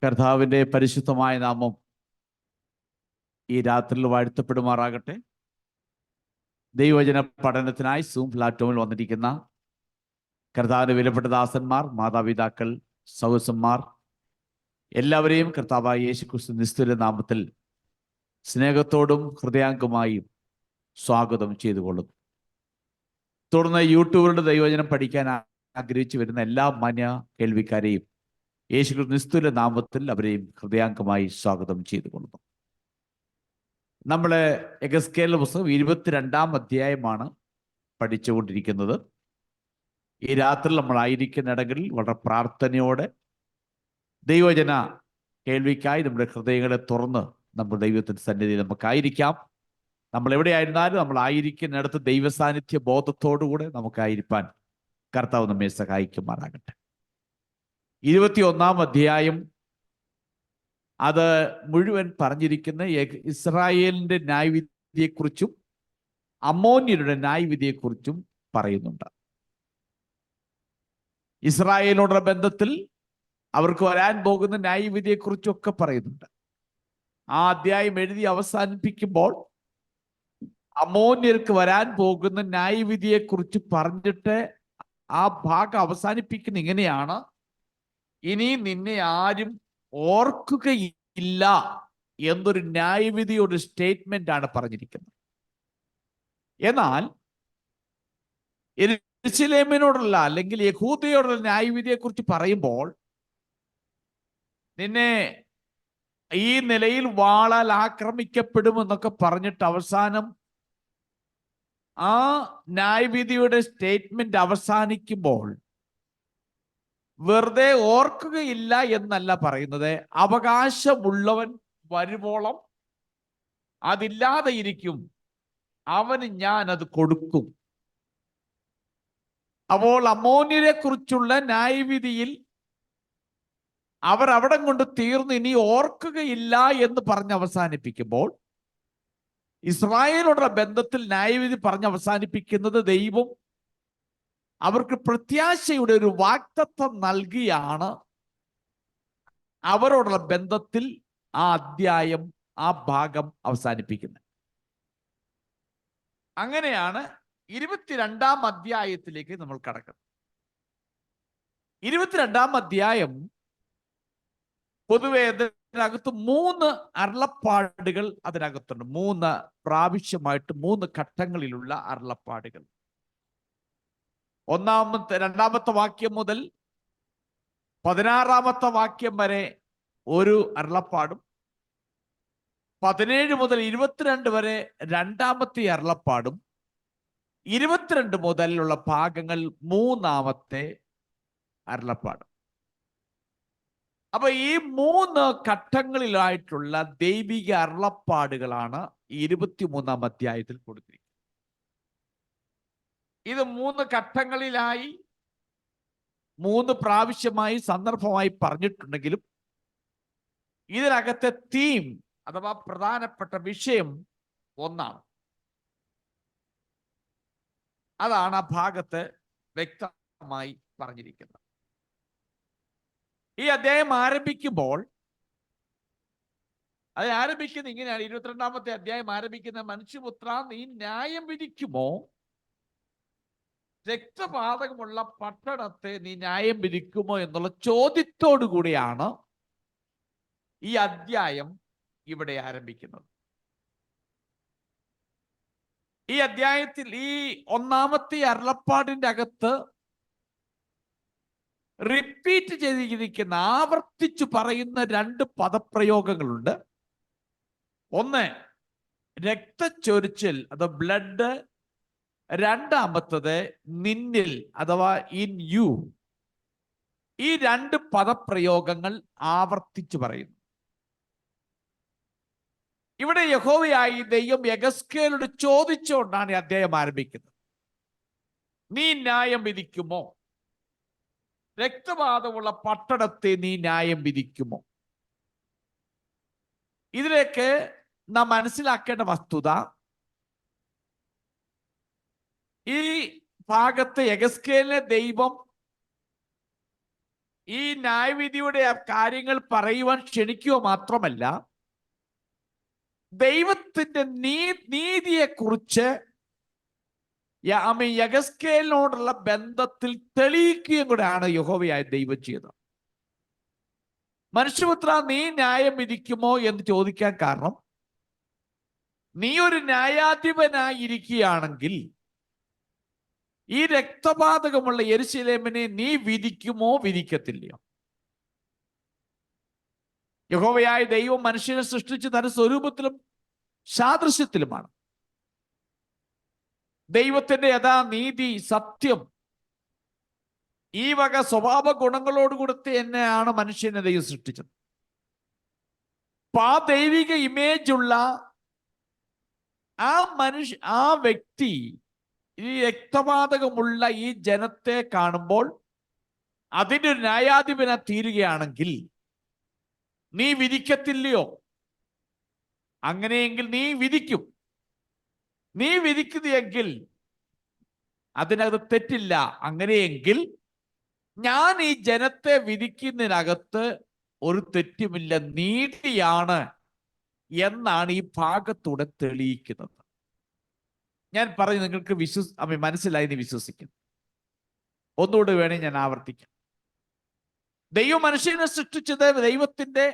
കർത്താവിൻ്റെ പരിശുദ്ധമായ നാമം ഈ രാത്രിയിൽ വാഴ്ത്തപ്പെടുമാറാകട്ടെ. ദൈവവചന പഠനത്തിനായി സൂം പ്ലാറ്റ്ഫോമിൽ വന്നിരിക്കുന്ന കർത്താവിൻ്റെ വിലപ്പെട്ട ദാസന്മാർ, മാതാപിതാക്കൾ, സഹോദരന്മാർ എല്ലാവരെയും കർത്താവായ യേശുക്രിസ്തു നിസ്തുല നാമത്തിൽ സ്നേഹത്തോടും ഹൃദയാംഗമായും സ്വാഗതം ചെയ്തുകൊള്ളുന്നു. തുടർന്ന് യൂട്യൂബിലൂടെ ദൈവവചനം പഠിക്കാൻ ആഗ്രഹിച്ചു വരുന്ന എല്ലാ മാന്യ കേൾവിക്കാരെയും യേശുക്രിസ്തു നിസ്തുല നാമത്തിൽ അവരെയും ഹൃദയാംഗമായി സ്വാഗതം ചെയ്തുകൊള്ളുന്നു. നമ്മള് എഗസ്കേലിന്റെ പുസ്തകം 22-ാം അധ്യായമാണ് പഠിച്ചുകൊണ്ടിരിക്കുന്നത്. ഈ രാത്രി നമ്മളായിരിക്കുന്ന ഇടങ്ങളിൽ വളരെ പ്രാർത്ഥനയോടെ ദൈവവചന കേൾവിക്കായി നമ്മുടെ ഹൃദയങ്ങളെ തുറന്ന് നമ്മുടെ ദൈവത്തിന്റെ സന്നിധിയിൽ നമുക്കായിരിക്കാം. നമ്മൾ എവിടെയായിരുന്നാലും നമ്മളായിരിക്കുന്നിടത്ത് ദൈവസാന്നിധ്യ ബോധത്തോടുകൂടെ നമുക്കായിരിക്കാൻ കർത്താവ് നമ്മെ സഹായിക്കുമാറാകട്ടെ. 21-ാം അധ്യായം അത് മുഴുവൻ പറഞ്ഞിരിക്കുന്ന ഇസ്രായേലിന്റെ ന്യായവിധിയെക്കുറിച്ചും അമ്മോന്യരുടെ ന്യായവിധിയെക്കുറിച്ചും പറയുന്നുണ്ട്. ഇസ്രായേലിനോടുള്ള ബന്ധത്തിൽ അവർക്ക് വരാൻ പോകുന്ന ന്യായവിധിയെക്കുറിച്ചും ഒക്കെ പറയുന്നുണ്ട്. ആ അധ്യായം എഴുതി അവസാനിപ്പിക്കുമ്പോൾ അമ്മോന്യർക്ക് വരാൻ പോകുന്ന ന്യായവിധിയെക്കുറിച്ച് പറഞ്ഞിട്ട് ആ ഭാഗം അവസാനിപ്പിക്കുന്ന ഇങ്ങനെയാണ്: ഇനി നിന്നെ ആരും ഓർക്കുകയില്ല എന്നൊരു ന്യായവിധിയുടെ സ്റ്റേറ്റ്മെന്റ് ആണ് പറഞ്ഞിരിക്കുന്നത്. എന്നാൽ യെരൂശലേമിനോടുള്ള അല്ലെങ്കിൽ യഹൂദയോടുള്ള ന്യായവിധിയെ കുറിച്ച് പറയുമ്പോൾ നിന്നെ ഈ നിലയിൽ വാളാൽ ആക്രമിക്കപ്പെടുമെന്നൊക്കെ പറഞ്ഞിട്ട് അവസാനം ആ ന്യായവിധിയുടെ സ്റ്റേറ്റ്മെന്റ് അവസാനിക്കുമ്പോൾ വെറുതെ ഓർക്കുകയില്ല എന്നല്ല പറയുന്നത്, അവകാശമുള്ളവൻ വരുവോളം അതില്ലാതെ ഇരിക്കും, അവന് ഞാൻ അത് കൊടുക്കും. അപ്പോൾ അമ്മോന്യരെ കുറിച്ചുള്ള ന്യായവിധിയിൽ അവർ അവിടെ കൊണ്ട് തീർന്ന് ഇനി ഓർക്കുകയില്ല എന്ന് പറഞ്ഞ് അവസാനിപ്പിക്കുമ്പോൾ, ഇസ്രായേലോടുള്ള ബന്ധത്തിൽ ന്യായവിധി പറഞ്ഞ് അവസാനിപ്പിക്കുന്നത് ദൈവം അവർക്ക് പ്രത്യാശയുടെ ഒരു വാഗ്ദത്തം നൽകിയാണ് അവരോടുള്ള ബന്ധത്തിൽ ആ അധ്യായം, ആ ഭാഗം അവസാനിപ്പിക്കുന്നത്. അങ്ങനെയാണ് 22-ാം അധ്യായത്തിലേക്ക് നമ്മൾ കടക്കുന്നത്. 22-ാം അധ്യായം പൊതുവെ അതിനകത്ത് 3 അരുളപ്പാടുകൾ അതിനകത്തുണ്ട്. 3 പ്രാവശ്യമായിട്ട് 3 ഘട്ടങ്ങളിലുള്ള അരുളപ്പാടുകൾ. 2-ാമത്തെ വാക്യം മുതൽ 16-ാമത്തെ വാക്യം വരെ ഒരു അരുളപ്പാടും 17 മുതൽ 22 വരെ 2-ാമത്തെ അരുളപ്പാടും 22 മുതലുള്ള ഭാഗങ്ങൾ 3-ാമത്തെ അരുളപ്പാടും. അപ്പൊ ഈ 3 ഘട്ടങ്ങളിലായിട്ടുള്ള ദൈവിക അരുളപ്പാടുകളാണ് 23-ാം അധ്യായത്തിൽ കൊടുത്തിരിക്കുന്നത്. ഇത് 3 ഘട്ടങ്ങളിലായി 3 പ്രാവശ്യമായി സന്ദർഭമായി പറഞ്ഞിട്ടുണ്ടെങ്കിലും ഇതിനകത്തെ തീം അഥവാ പ്രധാനപ്പെട്ട വിഷയം ഒന്നാണ്. അതാണ് ആ ഭാഗത്ത് വ്യക്തമായി പറഞ്ഞിരിക്കുന്നത്. ഈ അധ്യായം ആരംഭിക്കുമ്പോൾ അത് ആരംഭിക്കുന്നത് ഇങ്ങനെയാണ്. 22-ാമത്തെ അധ്യായം ആരംഭിക്കുന്ന: മനുഷ്യപുത്ര, നീ ന്യായം വിധിക്കുമോ? രക്തപാതകമുള്ള പട്ടണത്തെ നീ ന്യായം വിധിക്കുമോ എന്നുള്ള ചോദ്യത്തോടു കൂടിയാണ് ഈ അധ്യായം ഇവിടെ ആരംഭിക്കുന്നത്. ഈ അധ്യായത്തിൽ ഈ 1-ാമത്തെ അരുളപ്പാടിന്റെ അകത്ത് റിപ്പീറ്റ് ചെയ്തിരിക്കുന്ന, ആവർത്തിച്ചു പറയുന്ന 2 പദപ്രയോഗങ്ങളുണ്ട്. ഒന്ന് രക്തച്ചൊരിച്ചിൽ, അത് ബ്ലഡ്. 2-ാമത്തത് നിന്നിൽ അഥവാ ഇൻ യു. ഈ 2 പദപ്രയോഗങ്ങൾ ആവർത്തിച്ചു പറയുന്നു. ഇവിടെ യഹോവയായി ദൈവം യെഗസ്കേലോട് ചോദിച്ചുകൊണ്ടാണ് ഈ അധ്യായം ആരംഭിക്കുന്നത്. നീ ന്യായം വിധിക്കുമോ? രക്തപാതമുള്ള പട്ടണത്തെ നീ ന്യായം വിധിക്കുമോ? ഇതിലേക്ക് നാം മനസ്സിലാക്കേണ്ട വസ്തുത, ഈ ഭാഗത്ത് യെഗസ്കേലിനെ ദൈവം ഈ ന്യായവിധിയുടെ കാര്യങ്ങൾ പറയുവാൻ ക്ഷണിക്കുക മാത്രമല്ല, ദൈവത്തിന്റെ നീതിയെക്കുറിച്ച് യഗസ്കേലിനോടുള്ള ബന്ധത്തിൽ തെളിയിക്കുകയും കൂടെയാണ് യഹോവയായ ദൈവം ചെയ്തത്. മനുഷ്യപുത്ര, നീ ന്യായം വിധിക്കുമോ എന്ന് ചോദിക്കാൻ കാരണം, നീ ഒരു ന്യായാധിപനായിരിക്കുകയാണെങ്കിൽ ഈ രക്തപാതകമുള്ള യെരുശലേമിനെ നീ വിധിക്കുമോ വിധിക്കത്തില്ലയോ? യഹോവയായ ദൈവം മനുഷ്യനെ സൃഷ്ടിച്ച് തന്റെ സ്വരൂപത്തിലും സാദൃശ്യത്തിലുമാണ്. ദൈവത്തിന്റെ നീതി, സത്യം, ഈ വക സ്വഭാവ ഗുണങ്ങളോടുകൂടി തന്നെയാണ് മനുഷ്യനെ ദൈവം സൃഷ്ടിച്ചത്. അപ്പൊ ആ ദൈവിക ഇമേജ് ഉള്ള ആ വ്യക്തി ഈ രക്തപാതകമുള്ള ഈ ജനത്തെ കാണുമ്പോൾ അതിൻ്റെ ഒരു ന്യായാധിപന തീരുകയാണെങ്കിൽ നീ വിധിക്കത്തില്ലയോ? അങ്ങനെയെങ്കിൽ നീ വിധിക്കും. നീ വിധിക്കുകയെങ്കിൽ അതിനകത്ത് തെറ്റില്ല. അങ്ങനെയെങ്കിൽ ഞാൻ ഈ ജനത്തെ വിധിക്കുന്നതിനകത്ത് ഒരു തെറ്റുമില്ല, നീതിയാണ് എന്നാണ് ഈ ഭാഗത്തൂടെ തെളിയിക്കുന്നത്. ഞാൻ പറഞ്ഞു, നിങ്ങൾക്ക് മനസ്സിലായി എന്ന് വിശ്വസിക്കുന്നു. ഒന്നുകൂടെ വേണേ ഞാൻ ആവർത്തിക്കാം. ദൈവം മനുഷ്യനെ സൃഷ്ടിച്ചത് ദൈവത്തിന്റെ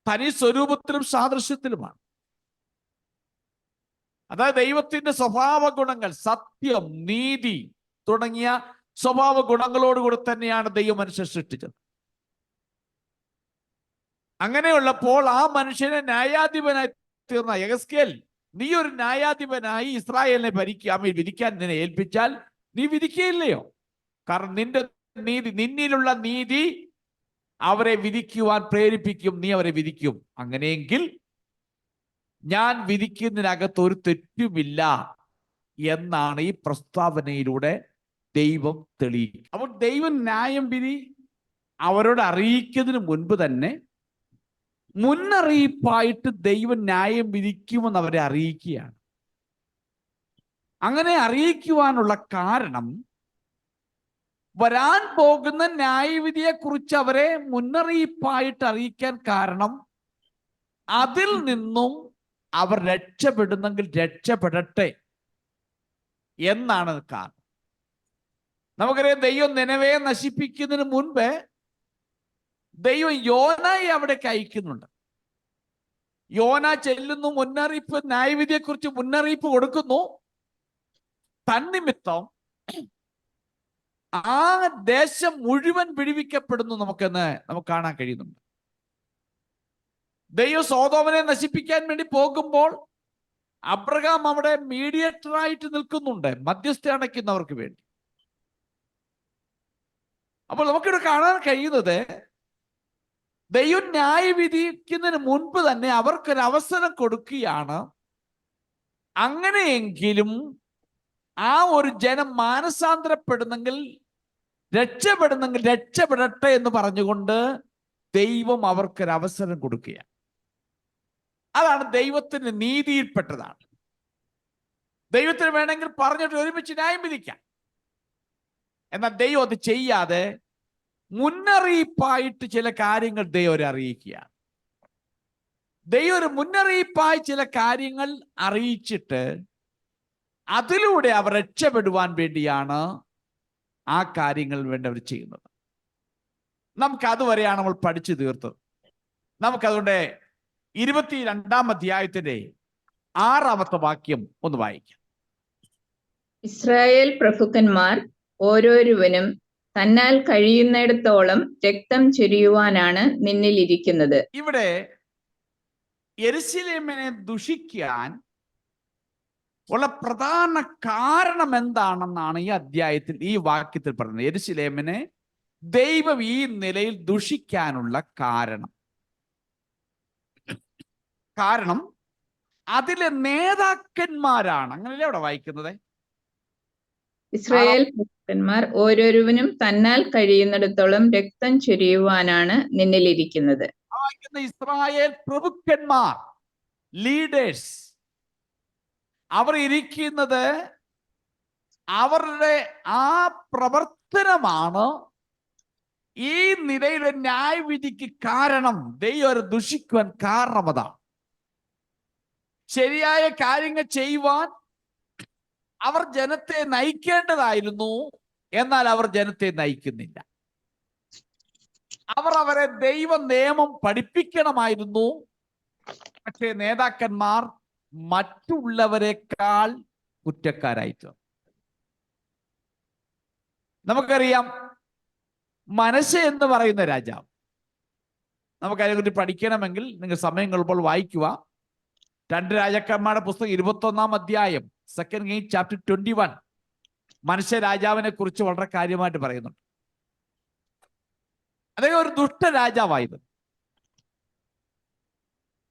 തനി സ്വരൂപത്തിലും സാദൃശ്യത്തിലുമാണ്. അതായത് ദൈവത്തിന്റെ സ്വഭാവ ഗുണങ്ങൾ, സത്യം, നീതി തുടങ്ങിയ സ്വഭാവ ഗുണങ്ങളോടുകൂടി തന്നെയാണ് ദൈവം മനുഷ്യനെ സൃഷ്ടിച്ചത്. അങ്ങനെയുള്ളപ്പോൾ ആ മനുഷ്യനെ ന്യായാധിപനായി തീർന്ന യഗസ്കേൽ, നീ ഒരു ന്യായാധിപനായി ഇസ്രായേലിനെ വിധിക്കാൻ നിന്നെ ഏൽപ്പിച്ചാൽ നീ വിധിക്കുകയില്ലയോ? കാരണം നിന്നിലുള്ള നീതി അവരെ വിധിക്കുവാൻ പ്രേരിപ്പിക്കും, നീ അവരെ വിധിക്കും. അങ്ങനെയെങ്കിൽ ഞാൻ വിധിക്കുന്നതിനകത്ത് ഒരു തെറ്റുമില്ല എന്നാണ് ഈ പ്രസ്താവനയിലൂടെ ദൈവം തെളിയിക്കും. അപ്പോൾ ദൈവം ന്യായം വിധി അവരോട് അറിയിക്കുന്നതിന് മുൻപ് തന്നെ മുന്നറിയിപ്പായിട്ട് ദൈവം ന്യായം വിധിക്കുമെന്ന് അവരെ അറിയിക്കുകയാണ്. അങ്ങനെ അറിയിക്കുവാനുള്ള കാരണം, വരാൻ പോകുന്ന ന്യായവിധിയെ കുറിച്ച് അവരെ മുന്നറിയിപ്പായിട്ട് അറിയിക്കാൻ കാരണം, അതിൽ നിന്നും അവർ രക്ഷപ്പെടുന്നെങ്കിൽ രക്ഷപ്പെടട്ടെ എന്നാണ് കാരണം. നമുക്കറിയാം, ദൈവം നിനവയെ നശിപ്പിക്കുന്നതിന് മുൻപ് ദൈവം യോനയെ അവിടേക്ക് അയക്കുന്നുണ്ട്. യോന ചെല്ലുന്നു, മുന്നറിയിപ്പ്, ന്യായവിധിയെക്കുറിച്ച് മുന്നറിയിപ്പ് കൊടുക്കുന്നു. തന്നിമിത്തം ആ ദേശം മുഴുവൻ വിടുവിക്കപ്പെടുന്നു. നമുക്ക് കാണാൻ കഴിയുന്നുണ്ട്. ദൈവം സോദോമിനെ നശിപ്പിക്കാൻ വേണ്ടി പോകുമ്പോൾ അബ്രഹാം അവിടെ മീഡിയേറ്ററായിട്ട് നിൽക്കുന്നുണ്ട്, മധ്യസ്ഥ അണയ്ക്കുന്നവർക്ക് വേണ്ടി. അപ്പോൾ നമുക്കിവിടെ കാണാൻ കഴിയുന്നത്, ദൈവം ന്യായവിധിക്കുന്നതിന് മുൻപ് തന്നെ അവർക്കൊരു അവസരം കൊടുക്കുകയാണ്. അങ്ങനെയെങ്കിലും ആ ഒരു ജനം മാനസാന്തരപ്പെടുന്നെങ്കിൽ രക്ഷപ്പെടട്ടെ എന്ന് പറഞ്ഞുകൊണ്ട് ദൈവം അവർക്കൊരു അവസരം കൊടുക്കുകയാണ്. അതാണ് ദൈവത്തിന്റെ നീതിയിൽപ്പെട്ടതാണ്. ദൈവത്തിന് വേണമെങ്കിൽ പറഞ്ഞിട്ട് ഒരുമിച്ച് ന്യായം വിധിക്കാം. എന്നാൽ ദൈവം അത് ചെയ്യാതെ മുന്നറിയിപ്പായിട്ട് ചില കാര്യങ്ങൾ ദൈവം അറിയിക്കുകയാണ്. ദൈവം ഒരു മുന്നറിയിപ്പായി ചില കാര്യങ്ങൾ അറിയിച്ചിട്ട് അതിലൂടെ അവർ രക്ഷപ്പെടുവാൻ വേണ്ടിയാണ് ആ കാര്യങ്ങൾ വേണ്ടി അവർ ചെയ്യുന്നത്. നമുക്ക് അതുവരെയാണ് നമ്മൾ പഠിച്ചു തീർത്തത്. നമുക്കതുകൊണ്ട് 22-ാം അധ്യായത്തിന്റെ 6-ാമത്തെ വാക്യം ഒന്ന് വായിക്കാം. ഇസ്രായേൽ പ്രഭുക്കന്മാർ ഓരോരുവനും തന്നാൽ കഴിയുന്നിടത്തോളം രക്തം ചൊരിയുവാനാണ് നിന്നിലിരിക്കുന്നത്. ഇവിടെ യെരുശലേമിനെ ദുഷിക്കാൻ ഉള്ള പ്രധാന കാരണം എന്താണെന്നാണ് ഈ അധ്യായത്തിൽ, ഈ വാക്യത്തിൽ പറയുന്നത്. യെരുശലേമിനെ ദൈവം ഈ നിലയിൽ ദുഷിക്കാനുള്ള കാരണം അതിലെ നേതാക്കന്മാരാണ്. അങ്ങനെയല്ലേ അവിടെ വായിക്കുന്നത്? ഇസ്രായേൽ പ്രഭുക്കന്മാർ ഓരോരുവനും തന്നാൽ കഴിയുന്നിടത്തോളം രക്തം ചൊരിയുവാനാണ് നിന്നിലിരിക്കുന്നത്. ഇസ്രായേൽ പ്രഭുക്കന്മാർ, ലീഡേഴ്സ്, അവർ ഇരിക്കുന്നത്, അവരുടെ ആ പ്രവർത്തനമാണ് ഈ നിലയിലെ ന്യായവിധിക്ക് കാരണം ദൈവം അവരെ ദുഷിക്കുവാൻ കാരണം അതാണ്. ശരിയായ കാര്യങ്ങൾ ചെയ്യുവാൻ അവർ ജനത്തെ നയിക്കേണ്ടതായിരുന്നു, എന്നാൽ അവർ ജനത്തെ നയിക്കുന്നില്ല. അവരെ ദൈവ നിയമം പഠിപ്പിക്കണമായിരുന്നു, പക്ഷേ നേതാക്കന്മാർ മറ്റുള്ളവരെക്കാൾ കുറ്റക്കാരായിട്ട്. നമുക്കറിയാം, മനശ്ശെ എന്ന് പറയുന്ന രാജാവ്, നമുക്ക് അതിനെക്കുറിച്ച് പഠിക്കണമെങ്കിൽ നിങ്ങൾ സമയം കൊള്ളുമ്പോൾ വായിക്കുക. 2 രാജാക്കന്മാരുടെ പുസ്തകം 21-ാം അധ്യായം, 2 Kings chapter 21. മനശ്ശെ രാജാവിനെ കുറിച്ച് വളരെ കാര്യമായിട്ട് പറയുന്നുണ്ട്. അദ്ദേഹം ഒരു ദുഷ്ട രാജാവായിരുന്നു.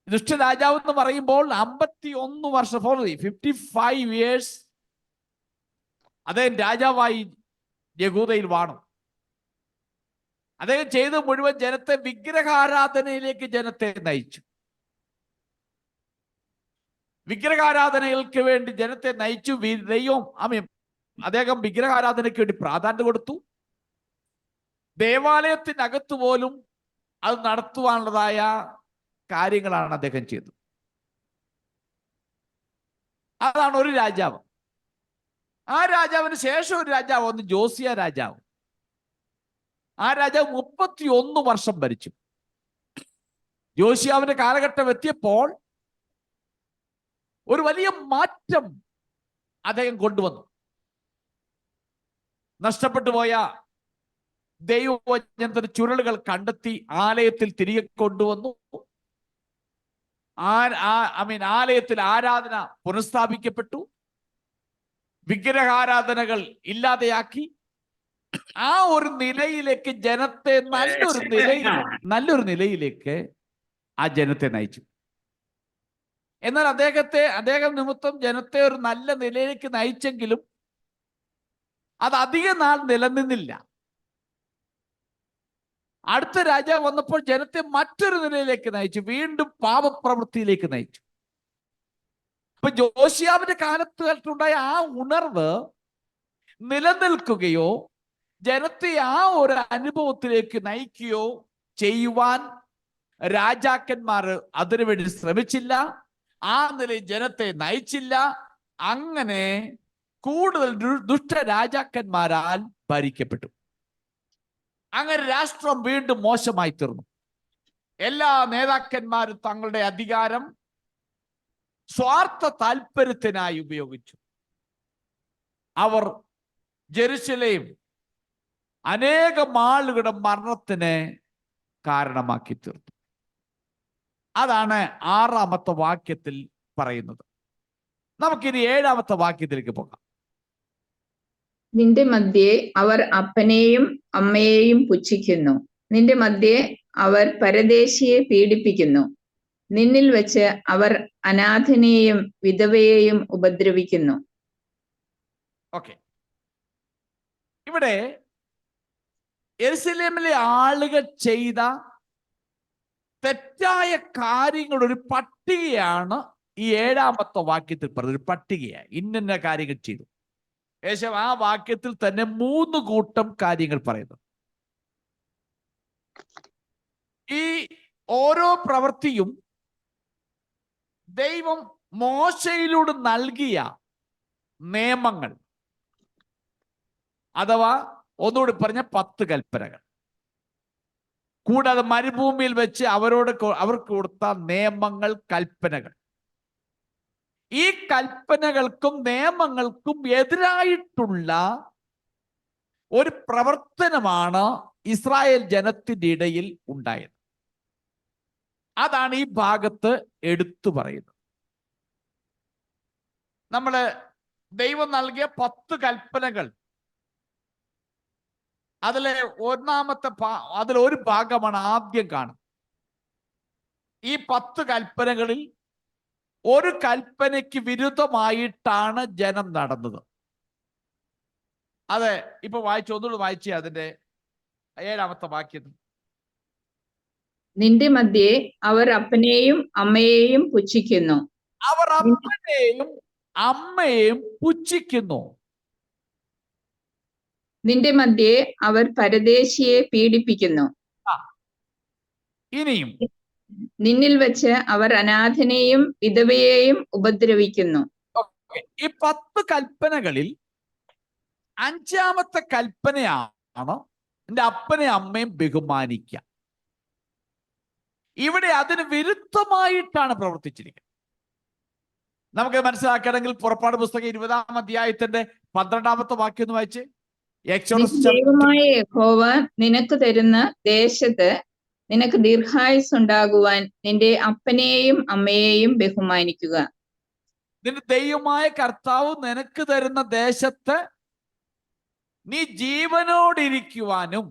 ദുഷ്ട രാജാവ് എന്ന് പറയുമ്പോൾ 51 വർഷം, 55 years അദ്ദേഹം രാജാവായി യഹൂദയിൽ വാണു. അദ്ദേഹം ചെയ്ത മുഴുവൻ ജനത്തെ വിഗ്രഹാരാധനയിലേക്ക് ജനത്തെ നയിച്ചു. വിഗ്രഹാരാധനകൾക്ക് വേണ്ടി ജനത്തെ നയിച്ചു. അദ്ദേഹം വിഗ്രഹാരാധനയ്ക്ക് വേണ്ടി പ്രാധാന്യം കൊടുത്തു. ദേവാലയത്തിനകത്ത് പോലും അത് നടത്തുവാനുള്ളതായ കാര്യങ്ങളാണ് അദ്ദേഹം ചെയ്തത്. അതാണ് ഒരു രാജാവ്. ആ രാജാവിന് ശേഷം ഒരു രാജാവ് വന്നു, ജോസിയ രാജാവ്. ആ രാജാവ് 31 വർഷം ഭരിച്ചു. ജോസിയാവിന്റെ കാലഘട്ടം എത്തിയപ്പോൾ ഒരു വലിയ മാറ്റം അദ്ദേഹം കൊണ്ടുവന്നു. നഷ്ടപ്പെട്ടു പോയ ദൈവവചനത്തിന്റെ ചുരുളുകൾ കണ്ടെത്തി ആലയത്തിൽ തിരികെ കൊണ്ടുവന്നു. ആലയത്തിൽ ആരാധന പുനഃസ്ഥാപിക്കപ്പെട്ടു. വിഗ്രഹാരാധനകൾ ഇല്ലാതെയാക്കി. ആ ഒരു നിലയിലേക്ക് ജനത്തെ നല്ലൊരു നിലയിലേക്ക് ആ ജനത്തെ നയിച്ചു. എന്നാൽ അദ്ദേഹം നിമിത്തം ജനത്തെ ഒരു നല്ല നിലയിലേക്ക് നയിച്ചെങ്കിലും അത് അധിക നാൾ നിലനിന്നില്ല. അടുത്ത രാജാവ് വന്നപ്പോൾ ജനത്തെ മറ്റൊരു നിലയിലേക്ക് നയിച്ചു, വീണ്ടും പാപപ്രവൃത്തിയിലേക്ക് നയിച്ചു. അപ്പൊ ജോസിയാവിന്റെ കാലത്തുണ്ടായ ആ ഉണർവ് നിലനിൽക്കുകയോ ജനത്തെ ആ ഒരു അനുഭവത്തിലേക്ക് നയിക്കുകയോ ചെയ്യുവാൻ രാജാക്കന്മാർ അതിനുവേണ്ടി ശ്രമിച്ചില്ല. ആ നിലയിൽ ജനത്തെ നയിച്ചില്ല. അങ്ങനെ കൂടുതൽ ദുഷ്ട രാജാക്കന്മാരാൽ ഭരിക്കപ്പെട്ടു. അങ്ങനെ രാഷ്ട്രം വീണ്ടും മോശമായി തീർന്നു. എല്ലാ നേതാക്കന്മാരും തങ്ങളുടെ അധികാരം സ്വാർത്ഥ താല്പര്യത്തിനായി ഉപയോഗിച്ചു. അവർ ജെറുസലേം അനേകം ആളുകളുടെ മരണത്തിന് കാരണമാക്കി തീർത്തു. അതാണ് 6-ാമത്തെ വാക്യത്തിൽ പറയുന്നത്. നമുക്കിനി 7-ാമത്തെ വാക്യത്തിലേക്ക് പോകാം. നിന്റെ മധ്യേ അവർ അപ്പനെയും അമ്മയെയും പുച്ഛിക്കുന്നു. നിന്റെ മധ്യേ അവർ പരദേശിയെ പീഡിപ്പിക്കുന്നു. നിന്നിൽ വെച്ച് അവർ അനാഥനെയും വിധവയെയും ഉപദ്രവിക്കുന്നു. ഓക്കെ, ഇവിടെ യെരുശലേമിലെ ആളുകൾ ചെയ്ത തെറ്റായ കാര്യങ്ങളുടെ ഒരു പട്ടികയാണ് ഈ 7-ാമത്തെ വാക്യത്തിൽ പറഞ്ഞത്. ഒരു പട്ടികയാണ്, ഇന്ന കാര്യങ്ങൾ ചെയ്തു. ഏകദേശം ആ വാക്യത്തിൽ തന്നെ 3 കൂട്ടം കാര്യങ്ങൾ പറയുന്നു. ഈ ഓരോ പ്രവൃത്തിയും ദൈവം മോശയിലൂടെ നൽകിയ നിയമങ്ങൾ, അഥവാ ഒന്നുകൂടി പറഞ്ഞ 10 കൽപ്പനകൾ, കൂടാതെ മരുഭൂമിയിൽ വെച്ച് അവർക്ക് കൊടുത്ത നിയമങ്ങൾ, കൽപ്പനകൾ. ഈ കൽപ്പനകൾക്കും നിയമങ്ങൾക്കും എതിരായിട്ടുള്ള ഒരു പ്രവർത്തനമാണ് ഇസ്രായേൽ ജനത്തിന്റെ ഇടയിൽ ഉണ്ടായത്. അതാണ് ഈ ഭാഗത്ത് എടുത്തു പറയുന്നത്. നമ്മള് ദൈവം നൽകിയ 10 കൽപ്പനകൾ, അതിലൊരു ഭാഗമാണ് ആദ്യം കാണുന്നത്. ഈ 10 കൽപ്പനകളിൽ ഒരു കൽപ്പനയ്ക്ക് വിരുദ്ധമായിട്ടാണ് ജനം നടന്നത്. അതെ, ഇപ്പൊ ഒന്നുകൂടി വായിച്ചേ അതിന്റെ 7-ാമത്തെ വാക്യത്തിൽ. നിന്റെ മധ്യേ അവർ അപ്പനെയും അമ്മയെയും പുച്ഛിക്കുന്നു. അവർ അപ്പനെയും അമ്മയെയും പുച്ഛിക്കുന്നു. നിന്റെ മധ്യേ അവർ പരദേശിയെ പീഡിപ്പിക്കുന്നു. ആ, ഇനിയും നിന്നിൽ വെച്ച് അവർ അനാഥനെയും വിധവയെയും ഉപദ്രവിക്കുന്നു. ഓക്കേ. ഈ 10 കൽപ്പനകളിൽ 5-ാമത്തെ കൽപ്പനയാണ് നിന്റെ അപ്പനെ അമ്മയും ബഹുമാനിക്കുക. ഇവിടെ അതിന് വിരുദ്ധമായിട്ടാണ് പ്രവർത്തിച്ചിരിക്കുന്നത്. നമുക്ക് മനസ്സിലാക്കണമെങ്കിൽ പുറപ്പാട് പുസ്തകം 20-ാം അധ്യായത്തിന്റെ 12-ാമത്തെ വാക്യം ഒന്ന് വായിച്ച്. എക്സോഡസ് ദൈവമായ യഹോവ നിനക്ക് തരുന്ന ദേശത്ത് നിനക്ക് ദീർഘായുസ് ഉണ്ടാകുവാൻ നിന്റെ അപ്പനെയും അമ്മയെയും ബഹുമാനിക്കുക. നിന്റെ ദൈവമായ കർത്താവ് നിനക്ക് തരുന്ന ദേശത്ത് നീ ജീവനോടിരിക്കുവാനും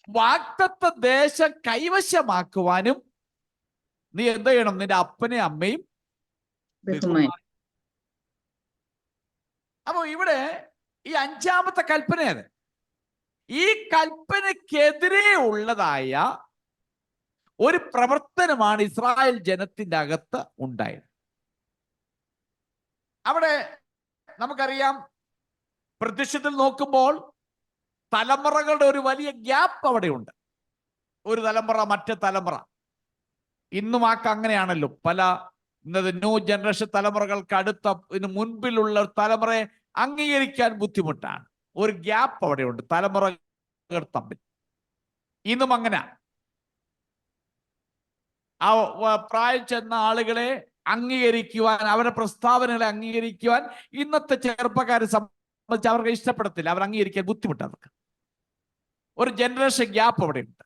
വാഗ്ദത്ത ദേശം കൈവശമാക്കുവാനും നീ എന്ത് ചെയ്യണം? നിന്റെ അപ്പനെ അമ്മയും ബഹുമാനി. അപ്പൊ ഇവിടെ ഈ 5-ാമത്തെ കൽപ്പനയാണ്. ഈ കൽപ്പനക്കെതിരെ ഉള്ളതായ ഒരു പ്രവർത്തനമാണ് ഇസ്രായേൽ ജനത്തിന്റെ അകത്ത് ഉണ്ടായത്. അവിടെ നമുക്കറിയാം, പ്രത്യക്ഷത്തിൽ നോക്കുമ്പോൾ തലമുറകളുടെ ഒരു വലിയ ഗ്യാപ്പ് അവിടെ ഉണ്ട്. ഒരു തലമുറ മറ്റേ തലമുറ. ഇന്നും അങ്ങനെയാണല്ലോ. പല ഇന്നത്തെ ന്യൂ ജനറേഷൻ തലമുറകൾക്ക് അടുത്ത ഇതിന് മുൻപിലുള്ള തലമുറയെ അംഗീകരിക്കാൻ ബുദ്ധിമുട്ടാണ്. ഒരു ഗ്യാപ്പ് അവിടെ ഉണ്ട് തലമുറകൾ തമ്മിൽ. ഇന്നും അങ്ങനെ ആ പ്രായം ചെന്ന ആളുകളെ അംഗീകരിക്കുവാൻ, അവരുടെ പ്രസ്താവനകളെ അംഗീകരിക്കുവാൻ ഇന്നത്തെ ചെറുപ്പക്കാരെ സംബന്ധിച്ച് അവർക്ക് ഇഷ്ടപ്പെടത്തില്ല. അവർ അംഗീകരിക്കാൻ ബുദ്ധിമുട്ടാണ്. അവർക്ക് ഒരു ജനറേഷൻ ഗ്യാപ്പ് അവിടെ ഉണ്ട്.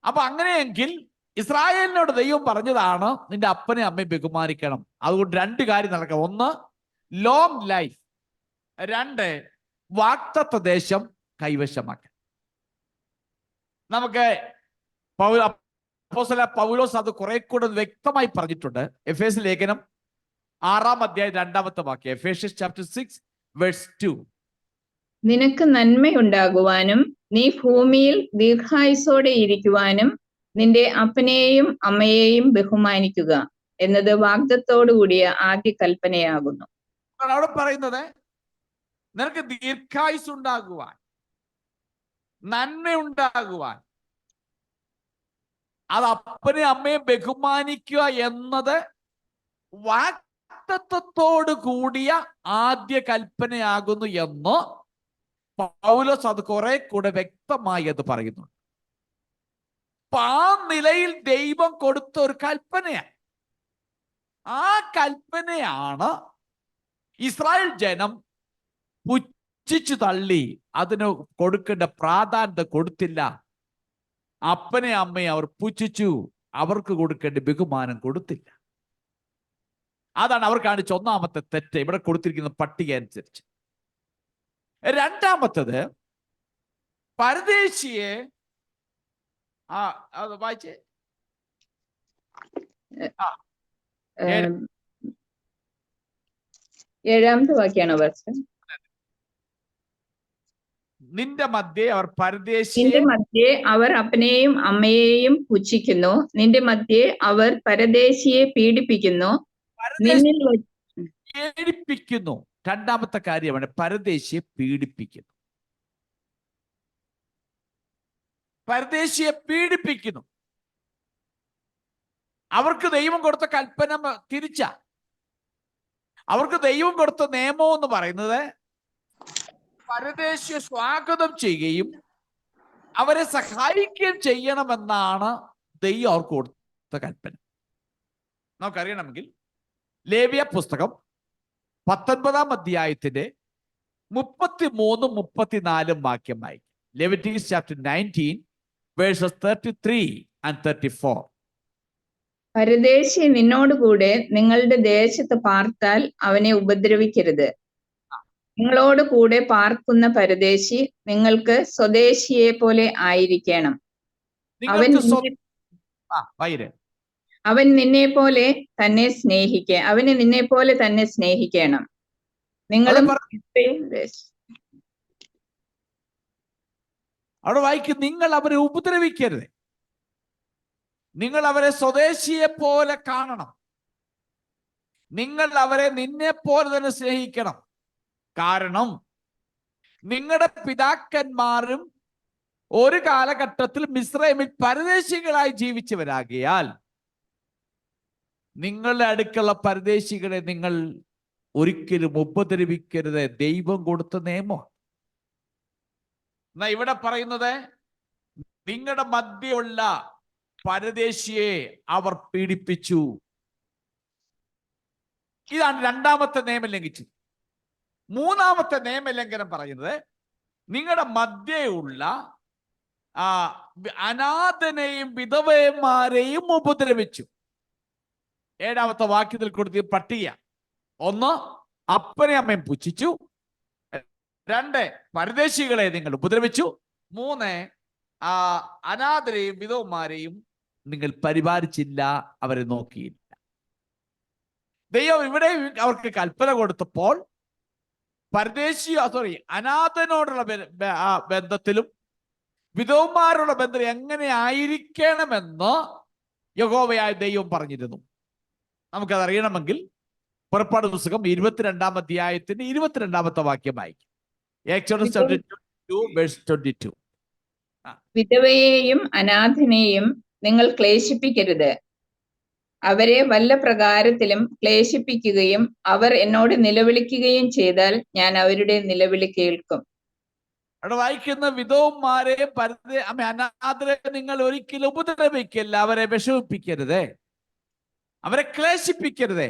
അപ്പൊ അങ്ങനെയെങ്കിൽ ഇസ്രായേലിനോട് ദൈവം പറഞ്ഞതാണ് നിന്റെ അപ്പനെ അമ്മയെ ബഹുമാനിക്കണം. അതുകൊണ്ട് 2 കാര്യം നടക്കണം. 1 ലോങ് ലൈഫ്, 2 വാഗ്ദത്ത ദേശം കൈവശമാക്കാൻ. നമുക്ക് അപ്പോസ്തലനായ പൗലോസ് അത് കുറെ കൂടെ വ്യക്തമായി പറഞ്ഞിട്ടുണ്ട്. എഫേസ്യ ലേഖനം 6-ാം അധ്യായം 2-ാമത്തെ വാക്യം. Ephesians chapter 6 verse 2. നിനക്ക് നന്മയുണ്ടാകുവാനും നീ ഭൂമിയിൽ ദീർഘായുസോടെ ഇരിക്കുവാനും നിന്റെ അപ്പനെയും അമ്മയെയും ബഹുമാനിക്കുക എന്നത് വാഗ്ദത്തോടു കൂടിയ ആദ്യ കൽപ്പനയാകുന്നു. അവിടെ പറയുന്നത് നിനക്ക് ദീർഘായുസ് ഉണ്ടാകുവാൻ, നന്മയുണ്ടാകുവാൻ, അത് അപ്പനെ അമ്മയെ ബഹുമാനിക്കുക എന്നത് വാഗ്ദത്തത്തോട് കൂടിയ ആദ്യ കൽപ്പനയാകുന്നു എന്ന് പൗലോസ് അത് കുറെ കൂടെ വ്യക്തമായി അത് പറയുന്നുണ്ട്. അപ്പൊ ആ നിലയിൽ ദൈവം കൊടുത്ത ഒരു കൽപ്പനയാണ്. ആ കൽപ്പനയാണ് ഇസ്രായേൽ ജനം പുച്ഛിച്ചു തള്ളി. അതിന് കൊടുക്കേണ്ട പ്രാധാന്യത കൊടുത്തില്ല. അപ്പനെ അമ്മയെ അവർ പുച്ഛിച്ചു. അവർക്ക് കൊടുക്കേണ്ട ബഹുമാനം കൊടുത്തില്ല. അതാണ് അവർ കാണിച്ച 1-ാമത്തെ തെറ്റ് ഇവിടെ കൊടുത്തിരിക്കുന്ന പട്ടിക അനുസരിച്ച്. 2-ാമത്തത് പരദേശിയെ അത് വായിച്ചേ. 7-ാമത്തെ വാക്യാണ് വർഷം. നിന്റെ മധ്യേ അവർ പരദേശിയെ, നിന്റെ മധ്യേ അവർ അപ്പനെയും അമ്മയെയും പുച്ഛിക്കുന്നു. നിന്റെ മധ്യേ അവർ പരദേശിയെ പീഡിപ്പിക്കുന്നു. നിന്നിൽ പീഡിപ്പിക്കുന്നു. 2-ാമത്തെ കാര്യമാണ് പരദേശിയെ പീഡിപ്പിക്കുന്നു. പരദേശിയെ പീഡിപ്പിക്കുന്നു. അവർക്ക് ദൈവം കൊടുത്ത കൽപ്പന തിരിച്ച. അവർക്ക് ദൈവം കൊടുത്ത നിയമം എന്ന് പറയുന്നത് പരദേശിയെ സ്വാഗതം ചെയ്യുകയും അവരെ സഹായിക്കുകയും ചെയ്യണമെന്നാണ് ദൈവം അവർക്ക് കൊടുത്ത കൽപ്പന. നമുക്കറിയണമെങ്കിൽ ലേവ്യ പുസ്തകം 19-ാം അധ്യായത്തിന്റെ 33-34 വാക്യം വായിക്കും. Leviticus chapter 19 versus 33 and 34. പരദേശി നിന്നോടുകൂടെ നിങ്ങളുടെ ദേശത്ത് പാർത്താൽ അവനെ ഉപദ്രവിക്കരുത്. നിങ്ങളോട് കൂടെ പാർക്കുന്ന പരദേശി നിങ്ങൾക്ക് സ്വദേശിയെ പോലെ ആയിരിക്കണം. അവൻ നിന്നെ പോലെ തന്നെ അവന് നിന്നെ പോലെ തന്നെ സ്നേഹിക്കണം. നിങ്ങളും അവിടെ വായിക്കും, നിങ്ങൾ അവരെ ഉപദ്രവിക്കരുത്. നിങ്ങൾ അവരെ സ്വദേശിയെ പോലെ കാണണം. നിങ്ങൾ അവരെ നിന്നെ പോലെ തന്നെ സ്നേഹിക്കണം. കാരണം നിങ്ങളുടെ പിതാക്കന്മാരും ഒരു കാലഘട്ടത്തിൽ മിസ്രൈമിൽ പരദേശികളായി ജീവിച്ചവരാകിയാൽ നിങ്ങളുടെ അടുക്കുള്ള പരദേശികളെ നിങ്ങൾ ഒരിക്കലും ഉപദ്രവിക്കരുത്. ദൈവം കൊടുത്ത നിയമം. എന്നാ ഇവിടെ പറയുന്നത് നിങ്ങളുടെ മധ്യയുള്ള പരദേശിയെ അവർ പീഡിപ്പിച്ചു. ഇതാണ് രണ്ടാമത്തെ നിയമലംഘിച്ചത്. മൂന്നാമത്തെ നിയമലംഘനം പറയുന്നത് നിങ്ങളുടെ മധ്യയുള്ള അനാഥനെയും വിധവന്മാരെയും ഉപദ്രവിച്ചു. ഏഴാമത്തെ വാക്യത്തിൽ കൊടുത്ത പട്ടിക: 1, അപ്പനെ അമ്മയും പുച്ഛിച്ചു. 2, പരദേശികളെ നിങ്ങൾ ഉപദ്രവിച്ചു. 3, അനാഥരെയും വിധവന്മാരെയും നിങ്ങൾ പരിപാലിച്ചില്ല, അവരെ നോക്കിയില്ല. ദൈവം ഇവിടെ അവർക്ക് കൽപ്പന കൊടുത്തപ്പോൾ അനാഥനോടുള്ള ബന്ധത്തിലും വിധവന്മാരുടെ ബന്ധം എങ്ങനെ ആയിരിക്കണമെന്ന് യഹോവയായ ദൈവം പറഞ്ഞിരുന്നു. നമുക്കത് അറിയണമെങ്കിൽ പുറപ്പാട് പുസ്തകം 22-ാം അധ്യായത്തിന്റെ 22-ാമത്തെ വാക്യം വായിക്കും. Exodus 22:22. വിധവയെയും അനാഥനെയും നിങ്ങൾ ക്ലേശിപ്പിക്കരുത്. അവരെ വല്ല പ്രകാരത്തിലും ക്ലേശിപ്പിക്കുകയും അവർ എന്നോട് നിലവിളിക്കുകയും ചെയ്താൽ ഞാൻ അവരുടെ നിലവിളി കേൾക്കും. അവിടെ വായിക്കുന്ന വിധവന്മാരെയും അനാഥരെ നിങ്ങൾ ഒരിക്കലും ഉപദ്രവിക്കില്ല, അവരെ വിഷമിപ്പിക്കരുതേ, അവരെ ക്ലേശിപ്പിക്കരുതേ.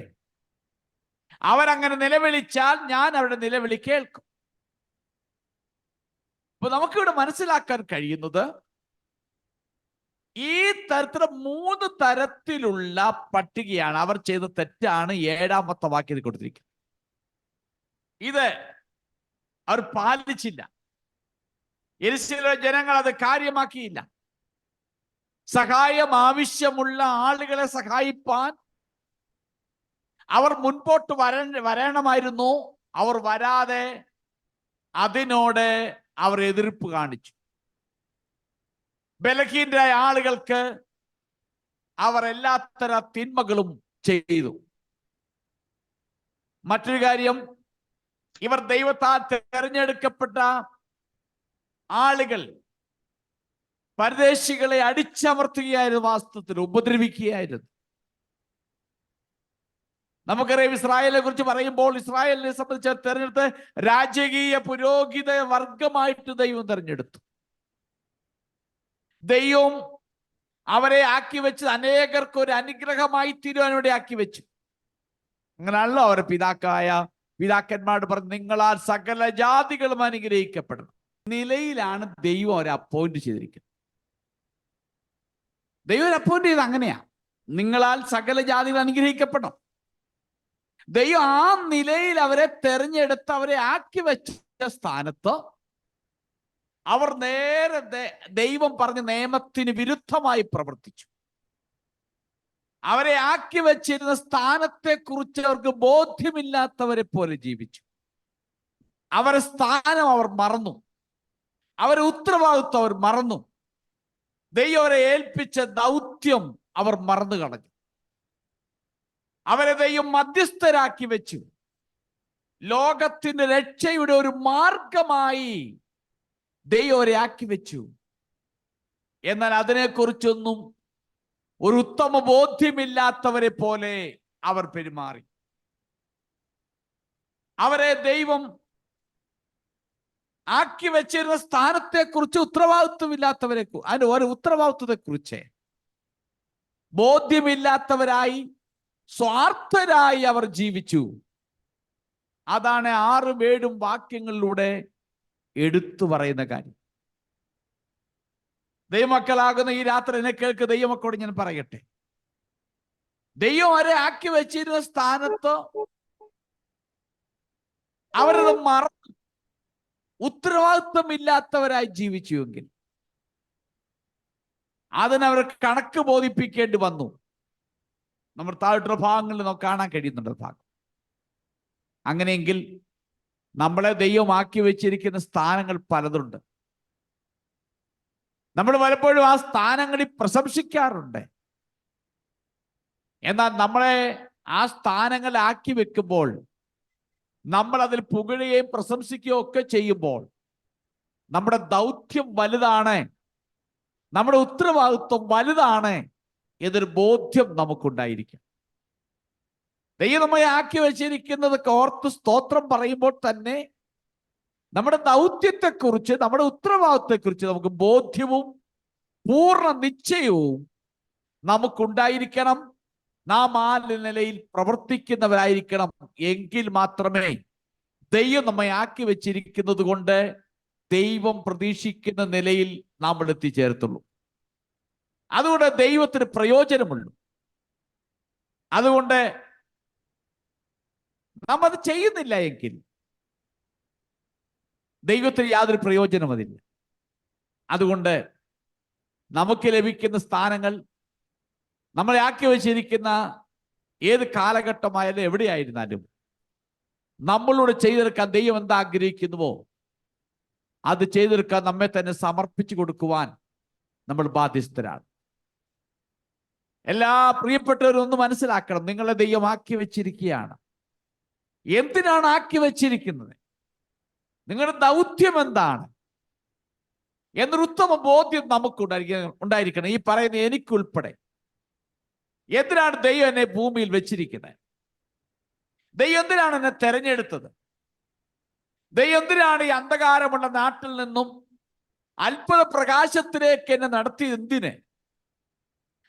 അവരങ്ങനെ നിലവിളിച്ചാൽ ഞാൻ അവരുടെ നിലവിളി കേൾക്കും. അപ്പൊ നമുക്കിവിടെ മനസ്സിലാക്കാൻ കഴിയുന്നത് ഈ തരത്തിലുള്ള 3 തരത്തിലുള്ള പട്ടികയാണ്. അവർ ചെയ്ത തെറ്റാണ് 7-ാമത്തെ വാക്യത്തിൽ കൊടുത്തിരിക്കുന്നത്. ഇത് അവർ പാലിച്ചില്ല. യെരൂശലേമിലെ ജനങ്ങൾ അത് കാര്യമാക്കിയില്ല. സഹായം ആവശ്യമുള്ള ആളുകളെ സഹായിപ്പാൻ അവർ മുൻപോട്ട് വരണമായിരുന്നു. അവർ വരാതെ അതിനോട് അവർ എതിർപ്പ് കാണിച്ചു. ബലഹീനരായ ആളുകൾക്ക് അവർ എല്ലാത്തര തിന്മകളും ചെയ്തു. മറ്റൊരു കാര്യം, ഇവർ ദൈവത്താൽ തെരഞ്ഞെടുക്കപ്പെട്ട ആളുകൾ പരദേശികളെ അടിച്ചമർത്തുകയായിരുന്നു, വാസ്തവത്തിൽ ഉപദ്രവിക്കുകയായിരുന്നു. നമുക്കറിയാം, ഇസ്രായേലിനെ കുറിച്ച് പറയുമ്പോൾ ഇസ്രായേലിനെ സംബന്ധിച്ച് തെരഞ്ഞെടുത്ത് രാജകീയ പുരോഹിത വർഗമായിട്ട് ദൈവം തെരഞ്ഞെടുത്തു. ദൈവം അവരെ ആക്കി വെച്ച് അനേകർക്ക് ഒരു അനുഗ്രഹമായി തീരുവാൻ വേണ്ടി ആക്കി വെച്ചു. അങ്ങനെയാണല്ലോ അവരെ പിതാക്കന്മാരോട് പറഞ്ഞു, നിങ്ങളാൽ സകല ജാതികളും അനുഗ്രഹിക്കപ്പെടണം നിലയിലാണ് ദൈവം അവരെ അപ്പോയിന്റ് ചെയ്തിരിക്കുന്നത്. ദൈവം അപ്പോയിന്റ് ചെയ്ത് അങ്ങനെയാ, നിങ്ങളാൽ സകല ജാതികൾ അനുഗ്രഹിക്കപ്പെടണം. ദൈവം ആ നിലയിൽ അവരെ തെരഞ്ഞെടുത്ത് അവരെ ആക്കി വെച്ച സ്ഥാനത്ത് അവർ നേരെ ദൈവം പറഞ്ഞ നിയമത്തിന് വിരുദ്ധമായി പ്രവർത്തിച്ചു. അവരെ ആക്കി വെച്ചിരുന്ന സ്ഥാനത്തെ കുറിച്ച് അവർക്ക് ബോധ്യമില്ലാത്തവരെ പോലെ ജീവിച്ചു. അവരുടെ സ്ഥാനം അവർ മറന്നു, അവരുടെ ഉത്തരവാദിത്വം അവർ മറന്നു, ദൈവം അവരെ ഏൽപ്പിച്ച ദൗത്യം അവർ മറന്നു കളഞ്ഞു. അവരെ ദൈവം മധ്യസ്ഥരാക്കി വെച്ചു. ലോകത്തിന്റെ രക്ഷയുടെ ഒരു മാർഗമായി ദൈവം അവരെ ആക്കി വെച്ചു. എന്നാൽ അതിനെക്കുറിച്ചൊന്നും ഒരു ഉത്തമ ബോധ്യമില്ലാത്തവരെ പോലെ അവർ പെരുമാറി. അവരെ ദൈവം ആക്കി വെച്ചിരുന്ന സ്ഥാനത്തെക്കുറിച്ച് ഉത്തരവാദിത്വമില്ലാത്തവരെ, അതിന് ഒരു ഉത്തരവാദിത്വത്തെ കുറിച്ച് ബോധ്യമില്ലാത്തവരായി സ്വാർത്ഥരായി അവർ ജീവിച്ചു. അതാണ് 6-7 വാക്യങ്ങളിലൂടെ എടുത്തു പറയുന്ന കാര്യം. ദൈവമക്കളാകുന്ന ഈ രാത്രി എന്നെ കേൾക്ക് ദൈവമക്കളോട് ഞാൻ പറയട്ടെ, ദൈവം അവരെ ആക്കി വെച്ചിരുന്ന സ്ഥാനത്ത് അവരത് മറന്നു ഉത്തരവാദിത്വമില്ലാത്തവരായി ജീവിച്ചുവെങ്കിൽ അതിനവർക്ക് കണക്ക് ബോധിപ്പിക്കേണ്ടി വന്നു. നമ്മൾ താഴെയുള്ള ഭാഗങ്ങളിൽ നമുക്ക് കാണാൻ കഴിയുന്നുണ്ട് ഭാഗം. അങ്ങനെയെങ്കിൽ നമ്മളെ ദൈവം ആക്കി വെച്ചിരിക്കുന്ന സ്ഥാനങ്ങൾ പലതുണ്ട്. നമ്മൾ പലപ്പോഴും ആ സ്ഥാനങ്ങളിൽ പ്രശംസിക്കാറുണ്ട്. എന്നാൽ നമ്മളെ ആ സ്ഥാനങ്ങൾ ആക്കി വെക്കുമ്പോൾ നമ്മൾ അതിൽ പുകഴുകയും പ്രശംസിക്കുകയും ഒക്കെ ചെയ്യുമ്പോൾ നമ്മുടെ ദൗത്യം വലുതാണ്, നമ്മുടെ ഉത്തരവാദിത്വം വലുതാണ് എന്നൊരു ബോധ്യം നമുക്കുണ്ടായിരിക്കും. ദൈവം നമ്മെ ആക്കി വെച്ചിരിക്കുന്നതൊക്കെ ഓർത്ത് സ്തോത്രം പറയുമ്പോൾ തന്നെ നമ്മുടെ ദൗത്യത്തെക്കുറിച്ച്, നമ്മുടെ ഉത്തരവാദിത്വത്തെക്കുറിച്ച് നമുക്ക് ബോധ്യവും പൂർണ്ണ നിശ്ചയവും നമുക്കുണ്ടായിരിക്കണം. നാം ആ നിലയിൽ പ്രവർത്തിക്കുന്നവരായിരിക്കണം. എങ്കിൽ മാത്രമേ ദൈവം നമ്മെ ആക്കി വെച്ചിരിക്കുന്നത് കൊണ്ട് ദൈവം പ്രതീക്ഷിക്കുന്ന നിലയിൽ നാം എത്തിച്ചേർത്തുള്ളൂ. അതുകൊണ്ട് ദൈവത്തിന് പ്രയോജനമുള്ളൂ. അതുകൊണ്ട് നാം അത് ചെയ്യുന്നില്ല എങ്കിൽ ദൈവത്തിന് യാതൊരു പ്രയോജനം അതില്ല. അതുകൊണ്ട് നമുക്ക് ലഭിക്കുന്ന സ്ഥാനങ്ങൾ, നമ്മളെ ആക്കി വെച്ചിരിക്കുന്ന ഏത് കാലഘട്ടമായാലും എവിടെയായിരുന്നാലും നമ്മളോട് ചെയ്തെടുക്കാൻ ദൈവം എന്താ ആഗ്രഹിക്കുന്നുവോ അത് ചെയ്തെടുക്കാൻ നമ്മെ തന്നെ സമർപ്പിച്ചു കൊടുക്കുവാൻ നമ്മൾ ബാധ്യസ്ഥരാണ്. എല്ലാ പ്രിയപ്പെട്ടവരും ഒന്ന് മനസ്സിലാക്കണം, നിങ്ങളെ ദൈവം ആക്കി വെച്ചിരിക്കുകയാണ്. എന്തിനാണ് ആക്കി വെച്ചിരിക്കുന്നത്? നിങ്ങളുടെ ദൗത്യം എന്താണ് എന്നൊരു ഉത്തമ ബോധ്യം നമുക്ക് ഉണ്ടായിരിക്കണം. ഈ പറയുന്ന എനിക്കുൾപ്പെടെ എന്തിനാണ് ദൈവം എന്നെ ഭൂമിയിൽ വെച്ചിരിക്കുന്നത്? ദൈവം എന്തിനാണ് എന്നെ തെരഞ്ഞെടുത്തത്? ദൈവം എന്തിനാണ് ഈ അന്ധകാരമുള്ള നാട്ടിൽ നിന്നും അത്ഭുത പ്രകാശത്തിലേക്ക് എന്നെ നടത്തിയത്? എന്തിന്?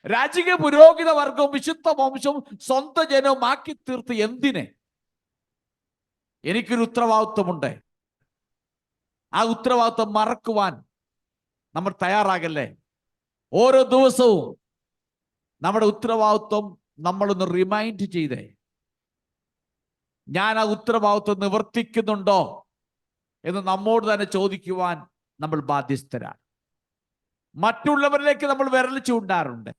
രാജകീയ പുരോഹിത വർഗവും വിശുദ്ധ വംശവും സ്വന്തം ജനവും ആക്കി തീർത്ത് എന്തിന്? എനിക്കൊരു ഉത്തരവാദിത്വമുണ്ട്. ആ ഉത്തരവാദിത്വം മറക്കുവാൻ നമ്മൾ തയ്യാറാകല്ലേ? ഓരോ ദിവസവും നമ്മുടെ ഉത്തരവാദിത്വം നമ്മളൊന്ന് റിമൈൻഡ് ചെയ്തേ, ഞാൻ ആ ഉത്തരവാദിത്വം നിവർത്തിക്കുന്നുണ്ടോ എന്ന് നമ്മോട് തന്നെ ചോദിക്കുവാൻ നമ്മൾ ബാധ്യസ്ഥരാണ്. മറ്റുള്ളവരിലേക്ക് നമ്മൾ വിരൽ ചൂണ്ടാറുണ്ട്.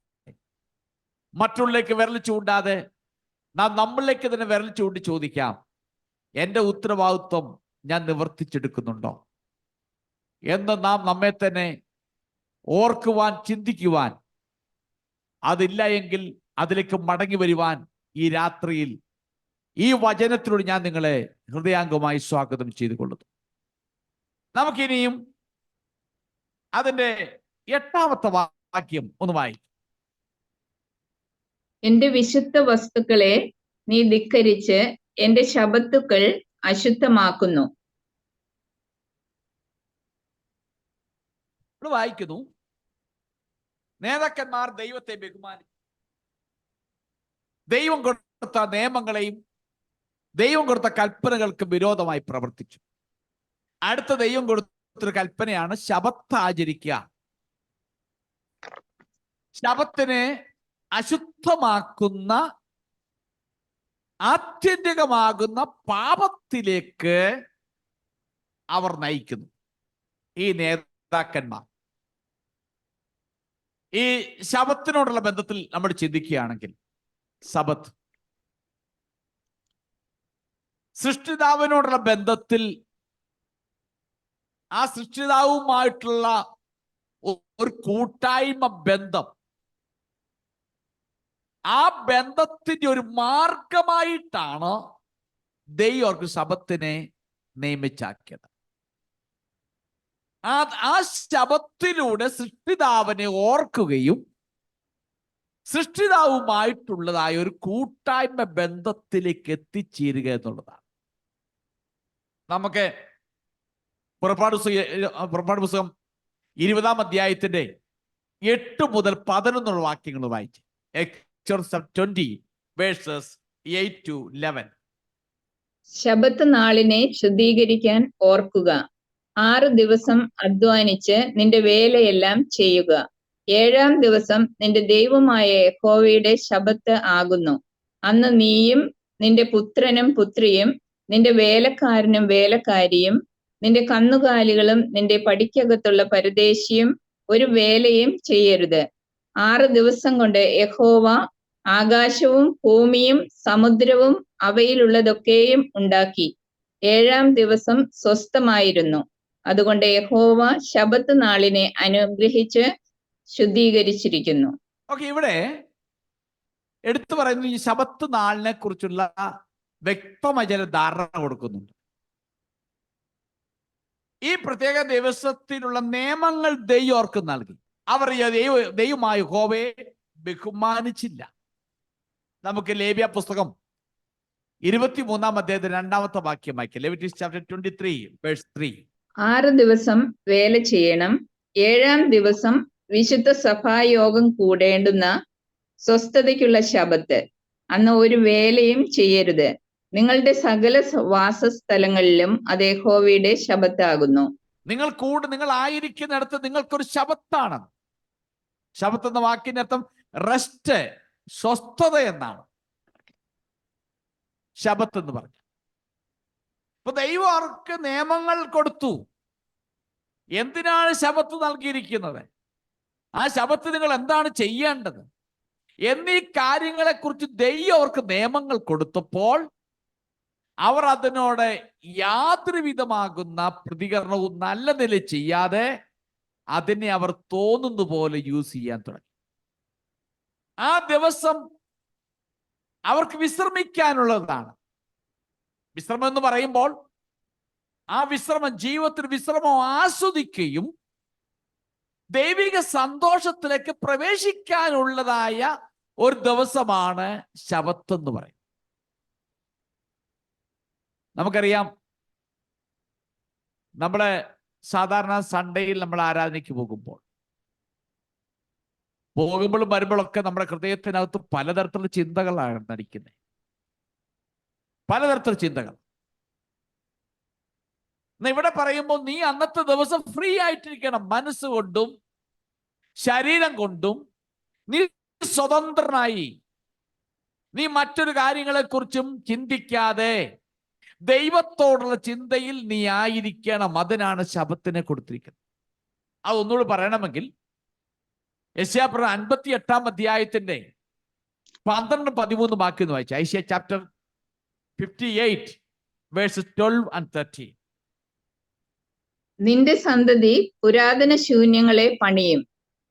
മറ്റുള്ളവരിലേക്ക് വിരൽ ചൂണ്ടാതെ നാം നമ്മളിലേക്ക് തന്നെ വിരൽ ചൂണ്ടി ചോദിക്കാം, എൻ്റെ ഉത്തരവാദിത്വം ഞാൻ നിവർത്തിച്ചെടുക്കുന്നുണ്ടോ എന്ന് നാം നമ്മെ തന്നെ ഓർക്കുവാൻ, ചിന്തിക്കുവാൻ. അതില്ല എങ്കിൽ അതിലേക്ക് മടങ്ങി വരുവാൻ ഈ രാത്രിയിൽ ഈ വചനത്തിലൂടെ ഞാൻ നിങ്ങളെ ഹൃദയാംഗമായി സ്വാഗതം ചെയ്തുകൊള്ളുന്നു. നമുക്കിനിയും അതിന്റെ 8ാമത്തെ വാക്യം ഒന്ന് വായിക്കും. എന്റെ വിശുദ്ധ വസ്തുക്കളെ നീ ധിക്കരിച്ച് എന്റെ ശബത്തുക്കൾ അശുദ്ധമാക്കുന്നു. വായിക്കുന്നു, നേതാക്കന്മാർ ദൈവത്തെ ബഹുമാനിച്ചു, ദൈവം കൊടുത്ത നിയമങ്ങളെയും ദൈവം കൊടുത്ത കൽപ്പനകൾക്ക് വിരോധമായി പ്രവർത്തിച്ചു. അടുത്ത ദൈവം കൊടുത്തൊരു കൽപ്പനയാണ് ശബത്ത് ആചരിക്കുക. ശബത്തിനെ അശുദ്ധമാക്കുന്ന, ആത്യന്തികമാകുന്ന പാപത്തിലേക്ക് അവർ നയിക്കുന്നു ഈ നേതാക്കന്മാർ. ഈ ശബത്തിനോടുള്ള ബന്ധത്തിൽ നമ്മൾ ചിന്തിക്കുകയാണെങ്കിൽ, സബത്ത് സൃഷ്ടിതാവിനോടുള്ള ബന്ധത്തിൽ ആ സൃഷ്ടിതാവുമായിട്ടുള്ള ഒരു കൂട്ടായ്മ ബന്ധം, ആ ബന്ധത്തിന്റെ ഒരു മാർഗമായിട്ടാണ് ദൈവം അവർക്ക് ശബത്തിനെ നിയമിച്ചാക്കിയത്. ആ ശബത്തിലൂടെ സൃഷ്ടിതാവിനെ ഓർക്കുകയും സൃഷ്ടിതാവുമായിട്ടുള്ളതായ ഒരു കൂട്ടായ്മ ബന്ധത്തിലേക്ക് എത്തിച്ചേരുക എന്നുള്ളതാണ്. നമുക്ക് പുറപ്പാട് പുസ്തകം 20-ാം അധ്യായത്തിന്റെ 8 മുതൽ 11 വാക്യങ്ങൾ വായിച്ച്. Exodus 20 verses 8 to 11. ശബത്ത് നാളിനെ ശുദ്ധീകരിക്കാൻ ഓർക്കുക. 6 ദിവസം അധ്വാനിച്ച് നിന്റെ വേലയെല്ലാം ചെയ്യുക. 7-ാം ദിവസം നിന്റെ ദൈവമായ യഹോവയുടെ ശബത്ത് ആകുന്നു. അന്ന് നീയും നിന്റെ പുത്രനും പുത്രിയും നിന്റെ വേലക്കാരനും വേലക്കാരിയും നിന്റെ കന്നുകാലികളും നിന്റെ പടിക്കകത്തുള്ള പരദേശിയും ഒരു വേലയും ചെയ്യരുത്. 6 ദിവസം കൊണ്ട് യഹോവ ആകാശവും ഭൂമിയും സമുദ്രവും അവയിലുള്ളതൊക്കെയും ഉണ്ടാക്കി. 7-ാം ദിവസം സ്വസ്ഥമായിരുന്നു. അതുകൊണ്ട് യഹോവ ശബത്ത് നാളിനെ അനുഗ്രഹിച്ച് ശുദ്ധീകരിച്ചിരിക്കുന്നു. ഓക്കെ, ഇവിടെ എടുത്തു പറയുന്നു ഈ ശബത്ത് നാളിനെ കുറിച്ചുള്ള വ്യക്തമായ ചില ധാരണ കൊടുക്കുന്നുണ്ട്. ഈ പ്രത്യേക ദിവസത്തിലുള്ള നിയമങ്ങൾ ദൈവം അവർക്ക് നൽകി. അവർ ദൈവമായ യഹോവയെ ബഹുമാനിച്ചില്ല. നമുക്ക് ലേവ്യ പുസ്തകം 23-ാം അധ്യായത്തിൽ 2-ാമത്തെ വാക്യം വായിക്കാം. Leviticus chapter 23 verse 3. 6 ദിവസം വേല ചെയ്യണം. 7-ാം ദിവസം വിശുദ്ധ സഭായോഗം കൂടേണ്ടുന്ന സ്വസ്ഥതയ്ക്കുള്ള ശബത്ത്. അന്ന് ഒരു വേലയും ചെയ്യരുത്. നിങ്ങളുടെ സകല വാസസ്ഥലങ്ങളിലും അത് യഹോവയുടെ ശബത്താകുന്നു. നിങ്ങൾ ആയിരിക്കുന്നിടത്ത് നിങ്ങൾക്കൊരു ശബത്താണ്. ശബത്ത് എന്ന വാക്കിന്റെ അർത്ഥം റെസ്റ്റ്, സ്വസ്ഥത എന്നാണ് ശബത്ത് എന്ന് പറഞ്ഞു. ഇപ്പൊ ദൈവം അവർക്ക് നിയമങ്ങൾ കൊടുത്തു. എന്തിനാണ് ശബത്ത് നൽകിയിരിക്കുന്നത്, ആ ശബത്ത് നിങ്ങൾ എന്താണ് ചെയ്യേണ്ടത് എന്നീ കാര്യങ്ങളെ കുറിച്ച് ദൈവം അവർക്ക് നിയമങ്ങൾ കൊടുത്തപ്പോൾ അവർ അതിനോട് യാതൊരു വിധമാകുന്ന പ്രതികരണവും നല്ല നില ചെയ്യാതെ അതിനെ അവർ തോന്നുന്ന പോലെ യൂസ് ചെയ്യാൻ തുടങ്ങി. ആ ദിവസം അവർക്ക് വിശ്രമിക്കാനുള്ളതാണ്. വിശ്രമം എന്ന് പറയുമ്പോൾ ആ വിശ്രമം, ജീവിതത്തിൽ വിശ്രമം ആസ്വദിക്കുകയും ദൈവിക സന്തോഷത്തിലേക്ക് പ്രവേശിക്കാനുള്ളതായ ഒരു ദിവസമാണ് ശബത്ത് എന്ന് പറയും. നമുക്കറിയാം, നമ്മളെ സാധാരണ സൺഡേയിൽ നമ്മൾ ആരാധനയ്ക്ക് പോകുമ്പോഴും വരുമ്പോഴൊക്കെ നമ്മുടെ ഹൃദയത്തിനകത്ത് പലതരത്തിലുള്ള ചിന്തകളാണ് നടിക്കുന്നത്. പലതരത്തിലുള്ള ചിന്തകൾ. ഇവിടെ പറയുമ്പോൾ നീ അന്നത്തെ ദിവസം ഫ്രീ ആയിട്ടിരിക്കണം. മനസ്സുകൊണ്ടും ശരീരം കൊണ്ടും നീ സ്വതന്ത്രനായി, നീ മറ്റൊരു കാര്യങ്ങളെക്കുറിച്ചും ചിന്തിക്കാതെ ദൈവത്തോടുള്ള ചിന്തയിൽ നീ ആയിരിക്കണം. അതിനാണ് ശബത്തിനെ കൊടുത്തിരിക്കുന്നത്. അതൊന്നുകൂടി പറയണമെങ്കിൽ യെശയ്യാപ്രവചനം 58-ാം അധ്യായത്തിന്റെ 12-13 വാക്യം ഒന്ന് വായിച്ചു. ഐശയ്യ ചാപ്റ്റർ 58 വേഴ്സസ് 12 and 13. നിന്റെ സന്തതി പുരാതന ശൂന്യങ്ങളെ പണിയും.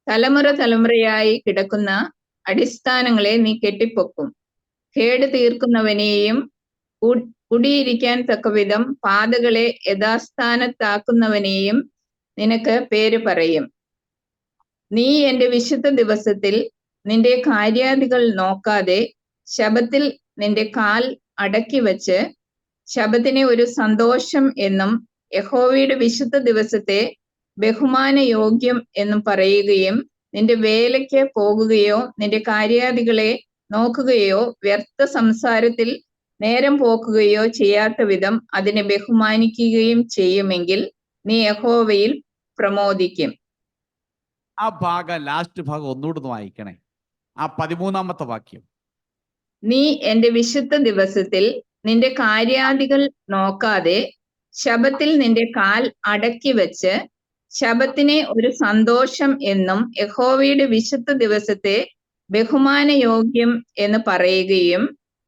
തലമുറ തലമുറയായി കിടക്കുന്ന അടിസ്ഥാനങ്ങളെ നീ കെട്ടിപ്പൊക്കും. കേട് തീർക്കുന്നവനെയും കുടിയിരിക്കാൻ തക്കവിധം പാതകളെ യഥാസ്ഥാനത്താക്കുന്നവനെയും നിനക്ക് പേര് പറയും. നീ എന്റെ വിശുദ്ധ ദിവസത്തിൽ നിന്റെ കാര്യാദികൾ നോക്കാതെ ശബത്തിൽ നിന്റെ കാൽ അടക്കി വച്ച് ശബത്തിനെ ഒരു സന്തോഷം എന്നും യഹോവയുടെ വിശുദ്ധ ദിവസത്തെ ബഹുമാന യോഗ്യം എന്നും പറയുകയും നിന്റെ വേലയ്ക്ക് പോകുകയോ നിന്റെ കാര്യാദികളെ നോക്കുകയോ വ്യർത്ഥ സംസാരത്തിൽ നേരം പോക്കുകയോ ചെയ്യാത്ത വിധം അതിനെ ബഹുമാനിക്കുകയും ചെയ്യുമെങ്കിൽ നീ യഹോവയിൽ പ്രമോദിക്കും. ആ ലാസ്റ്റ് ഭാഗം ഒന്നുകൂടെ വായിക്കണേ. ആ 13-ാമത്തെ വാക്യം. നീ എന്റെ വിശുദ്ധ ദിവസത്തിൽ നിന്റെ കാര്യാദികൾ നോക്കാതെ ശബത്തിൽ നിന്റെ കാൽ അടക്കി വെച്ച് ശബത്തിനെ ഒരു സന്തോഷം എന്നും യഹോവയുടെ വിശുദ്ധ ദിവസത്തെ ബഹുമാന യോഗ്യം എന്ന് പറയുകയും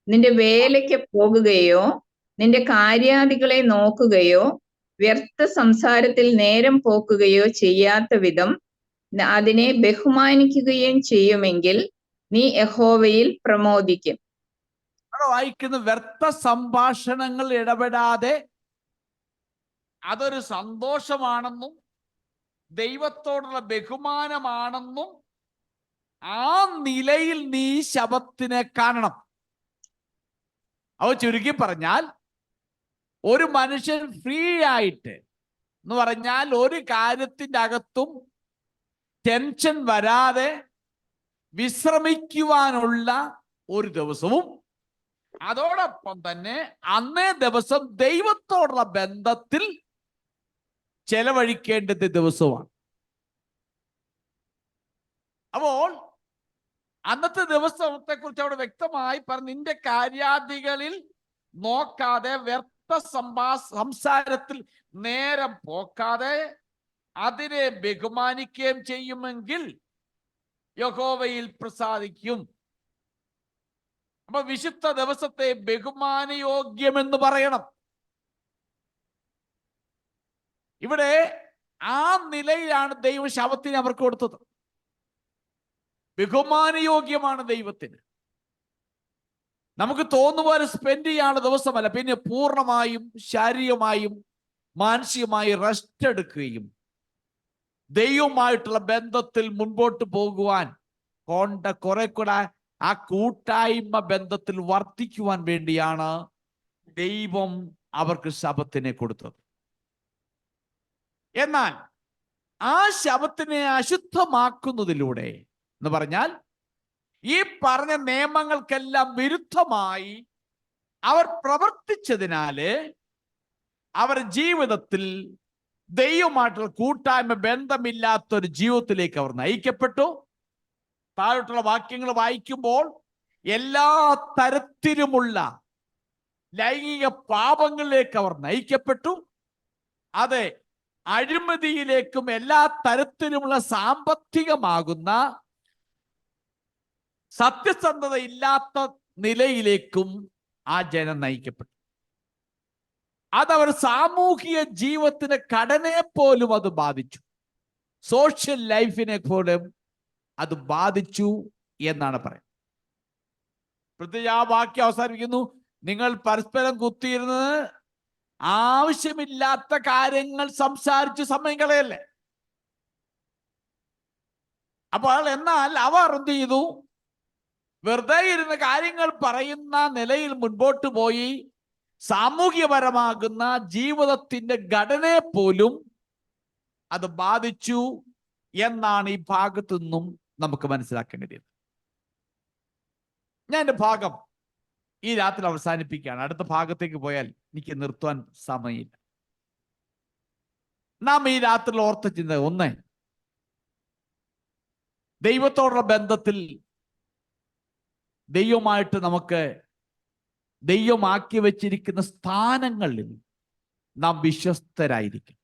നിന്റെ വേലയ്ക്ക് പോകുകയോ നിന്റെ കാര്യാദികളെ നോക്കുകയോ വ്യർത്ഥ സംസാരത്തിൽ നേരം പോക്കുകയോ ചെയ്യാത്ത വിധം അതിനെ ബഹുമാനിക്കുകയും ചെയ്യുമെങ്കിൽ നീ യഹോവയിൽ പ്രമോദിക്കും. വായിക്കുന്ന വ്യർത്ഥ സംഭാഷണങ്ങൾ ഇടപെടാതെ അതൊരു സന്തോഷമാണെന്നും ദൈവത്തോടുള്ള ബഹുമാനമാണെന്നും ആ നിലയിൽ നീ ശബത്തിനെ കാണണം. അവ ചുരുക്കി പറഞ്ഞാൽ, ഒരു മനുഷ്യൻ ഫ്രീ ആയിട്ട് എന്ന് പറഞ്ഞാൽ ഒരു കാര്യത്തിൻ്റെ അകത്തും ടെൻഷൻ വരാതെ വിശ്രമിക്കുവാനുള്ള ഒരു ദിവസവും അതോടൊപ്പം തന്നെ അന്നേ ദിവസം ദൈവത്തോടുള്ള ബന്ധത്തിൽ ചെലവഴിക്കേണ്ടത് ദിവസമാണ്. അപ്പോൾ അന്നത്തെ ദിവസത്തെ കുറിച്ച് അവിടെ വ്യക്തമായി പറഞ്ഞു, നിന്റെ കാര്യാദികളിൽ നോക്കാതെ വ്യർത്ഥ സംസാരത്തിൽ നേരം പോക്കാതെ അതിനെ ബഹുമാനിക്കുകയും ചെയ്യുമെങ്കിൽ യഹോവയിൽ പ്രസാദിക്കും. അപ്പൊ വിശുദ്ധ ദിവസത്തെ ബഹുമാനയോഗ്യമെന്ന് പറയണം. ഇവിടെ ആ നിലയിലാണ് ദൈവം ശബത്തിനെ അവർക്ക് കൊടുത്തത്. ബഹുമാനയോഗ്യമാണ് ദൈവത്തിന്. നമുക്ക് തോന്നുപോലെ സ്പെൻഡ് ചെയ്യാനുള്ള ദിവസമല്ല, പിന്നെ പൂർണ്ണമായും ശാരീരികമായും മാനസികമായി റെസ്റ്റ് എടുക്കുകയും ദൈവവുമായിട്ടുള്ള ബന്ധത്തിൽ മുൻപോട്ട് പോകുവാൻ കുറെ കൂടെ ആ കൂട്ടായ്മ ബന്ധത്തിൽ വർദ്ധിക്കുവാൻ വേണ്ടിയാണ് ദൈവം അവർക്ക് ശബത്തിനെ കൊടുത്തത്. എന്നാൽ ആ ശബത്തിനെ അശുദ്ധമാക്കുന്നതിലൂടെ എന്ന് പറഞ്ഞാൽ ഈ പറഞ്ഞ നിയമങ്ങൾക്കെല്ലാം വിരുദ്ധമായി അവർ പ്രവർത്തിച്ചതിനാല് അവർ ജീവിതത്തിൽ ദൈവമായിട്ടുള്ള കൂട്ടായ്മ ബന്ധമില്ലാത്തൊരു ജീവിതത്തിലേക്ക് അവർ നയിക്കപ്പെട്ടു. താഴോട്ടുള്ള വാക്യങ്ങൾ വായിക്കുമ്പോൾ എല്ലാ തരത്തിലുമുള്ള ലൈംഗിക പാപങ്ങളിലേക്ക് അവർ നയിക്കപ്പെട്ടു. അതെ, അഴിമതിയിലേക്കും എല്ലാ തരത്തിലുമുള്ള സാമ്പത്തികമാകുന്ന സത്യസന്ധത ഇല്ലാത്ത നിലയിലേക്കും ആ ജനം നയിക്കപ്പെട്ടു. അതവർ സാമൂഹിക ജീവിതത്തിന്റെ ഘടനയെ പോലും അത് ബാധിച്ചു, സോഷ്യൽ ലൈഫിനെ പോലും അത് ബാധിച്ചു എന്നാണ് പറയുന്നത്. പ്രത്യേകിച്ച് ആ വാക്യം അവസാനിപ്പിക്കുന്നു, നിങ്ങൾ പരസ്പരം കുത്തിയിരുന്നത് ആവശ്യമില്ലാത്ത കാര്യങ്ങൾ സംസാരിച്ച് സമയം കളയല്ലേ. അപ്പോൾ എന്നാൽ അവർ എന്ത് ചെയ്തു? വെറുതെ ഇരുന്ന കാര്യങ്ങൾ പറയുന്ന നിലയിൽ മുൻപോട്ട് പോയി സാമൂഹ്യപരമാകുന്ന ജീവിതത്തിന്റെ ഘടനയെ പോലും അത് ബാധിച്ചു എന്നാണ് ഈ ഭാഗത്തു നിന്നും നമുക്ക് മനസ്സിലാക്കേണ്ടത്. ഞാൻ എൻ്റെ ഭാഗം ഈ രാത്രി അവസാനിപ്പിക്കുകയാണ്. അടുത്ത ഭാഗത്തേക്ക് പോയാൽ എനിക്ക് നിർത്തുവാൻ സമയമില്ല. നാം ഈ രാത്രിയിൽ ഓർത്ത ചിന്ത ഒന്ന്, ദൈവത്തോടുള്ള ബന്ധത്തിൽ ദൈവമായിട്ട് നമുക്ക് ദൈവമാക്കി വെച്ചിരിക്കുന്ന സ്ഥാനങ്ങളിൽ നാം വിശ്വസ്തരായിരിക്കും.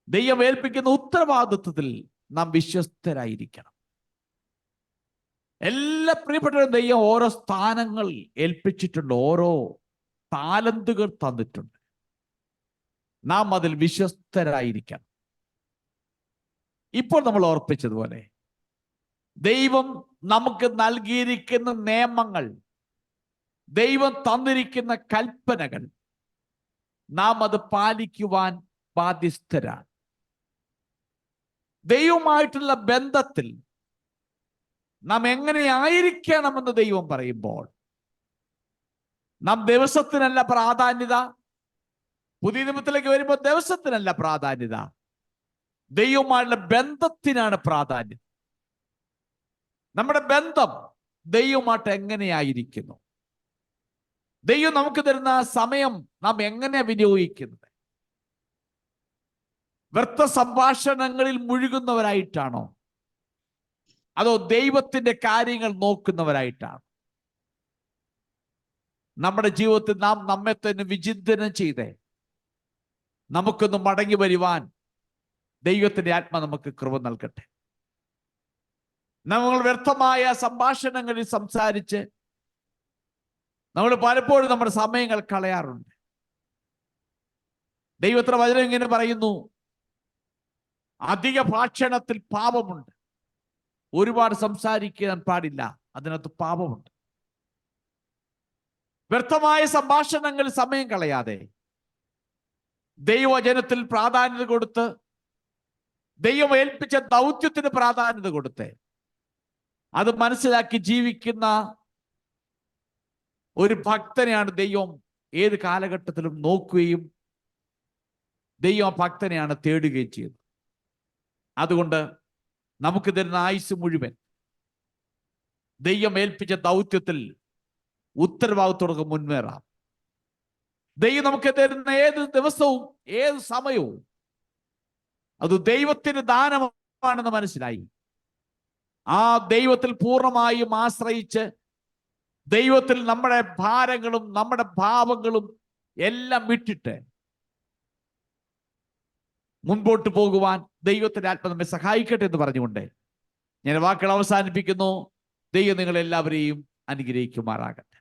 ദൈവം ഏൽപ്പിക്കുന്ന ഉത്തരവാദിത്വത്തിൽ നാം വിശ്വസ്തരായിരിക്കണം. എല്ലാ പ്രിയപ്പെട്ടവരും ദൈവം ഓരോ സ്ഥാനങ്ങൾ ഏൽപ്പിച്ചിട്ടുണ്ട്, ഓരോ താലന്തുകൾ തന്നിട്ടുണ്ട്. നാം അതിൽ വിശ്വസ്തരായിരിക്കണം. ഇപ്പോൾ നമ്മൾ ഓർപ്പിച്ചതുപോലെ ദൈവം നമുക്ക് നൽകിയിരിക്കുന്ന നിയമങ്ങൾ, ദൈവം തന്നിരിക്കുന്ന കൽപ്പനകൾ, നാം അത് പാലിക്കുവാൻ ബാധ്യസ്ഥരാണ്. ദൈവമായിട്ടുള്ള ബന്ധത്തിൽ നാം എങ്ങനെയായിരിക്കണമെന്ന് ദൈവം പറയുമ്പോൾ നാം ദിവസത്തിനല്ല പ്രാധാന്യത. പുതിയ നിയമത്തിലേക്ക് വരുമ്പോൾ ദിവസത്തിനല്ല പ്രാധാന്യത, ദൈവമായുള്ള ബന്ധത്തിനാണ് പ്രാധാന്യം. നമ്മുടെ ബന്ധം ദൈവമായിട്ട് എങ്ങനെയായിരിക്കുന്നു, ദൈവം നമുക്ക് തരുന്ന സമയം നാം എങ്ങനെ വിനിയോഗിക്കുന്നത്? വ്യർത്ഥ സംഭാഷണങ്ങളിൽ മുഴുകുന്നവരായിട്ടാണോ, അതോ ദൈവത്തിന്റെ കാര്യങ്ങൾ നോക്കുന്നവരായിട്ടാണോ? നമ്മുടെ ജീവിതത്തിൽ നാം നമ്മെ തന്നെ വിചിന്തനം ചെയ്തേ നമുക്കൊന്ന് മടങ്ങി വരുവാൻ ദൈവത്തിന്റെ ആത്മ നമുക്ക് കൃപ നൽകട്ടെ. നമ്മൾ വ്യർത്ഥമായ സംഭാഷണങ്ങളിൽ സംസാരിച്ച് നമ്മൾ പലപ്പോഴും നമ്മുടെ സമയങ്ങൾ കളയാറുണ്ട്. ദൈവത്തിന്റെ വചനം ഇങ്ങനെ പറയുന്നു, അധിക ഭാഷണത്തിൽ പാപമുണ്ട്. ഒരുപാട് സംസാരിക്കാൻ പാടില്ല, അതിനകത്ത് പാപമുണ്ട്. വ്യർത്ഥമായ സംഭാഷണങ്ങളിൽ സമയം കളയാതെ ദൈവവചനത്തിൽ പ്രാധാന്യത കൊടുത്ത്, ദൈവം ഏൽപ്പിച്ച ദൗത്യത്തിന് പ്രാധാന്യത കൊടുത്ത് അത് മനസ്സിലാക്കി ജീവിക്കുന്ന ഒരു ഭക്തനെയാണ് ദൈവം ഏത് കാലഘട്ടത്തിലും നോക്കുകയും ദൈവം ആ ഭക്തനെയാണ് തേടുകയും ചെയ്യുന്നത്. അതുകൊണ്ട് നമുക്ക് തരുന്ന ആയുസ് മുഴുവൻ ദൈവം ഏൽപ്പിച്ച ദൗത്യത്തിൽ ഉത്തരവാദിത്തോടെ മുന്നേറാം. ദൈവം നമുക്ക് തരുന്ന ഏത് ദിവസവും ഏത് സമയവും അത് ദൈവത്തിന് ദാനമാണെന്ന് മനസ്സിലായി ആ ദൈവത്തിൽ പൂർണ്ണമായും ആശ്രയിച്ച് ദൈവത്തിൽ നമ്മുടെ ഭാരങ്ങളും നമ്മുടെ ഭാവങ്ങളും എല്ലാം വിട്ടിട്ട് മുൻപോട്ട് പോകുവാൻ ദൈവത്തിന്റെ ആത്മ നമ്മെ സഹായിക്കട്ടെ എന്ന് പറഞ്ഞുകൊണ്ട് ഞാൻ വാക്കുകൾ അവസാനിപ്പിക്കുന്നു. ദൈവം നിങ്ങളെല്ലാവരെയും അനുഗ്രഹിക്കുമാറാകട്ടെ.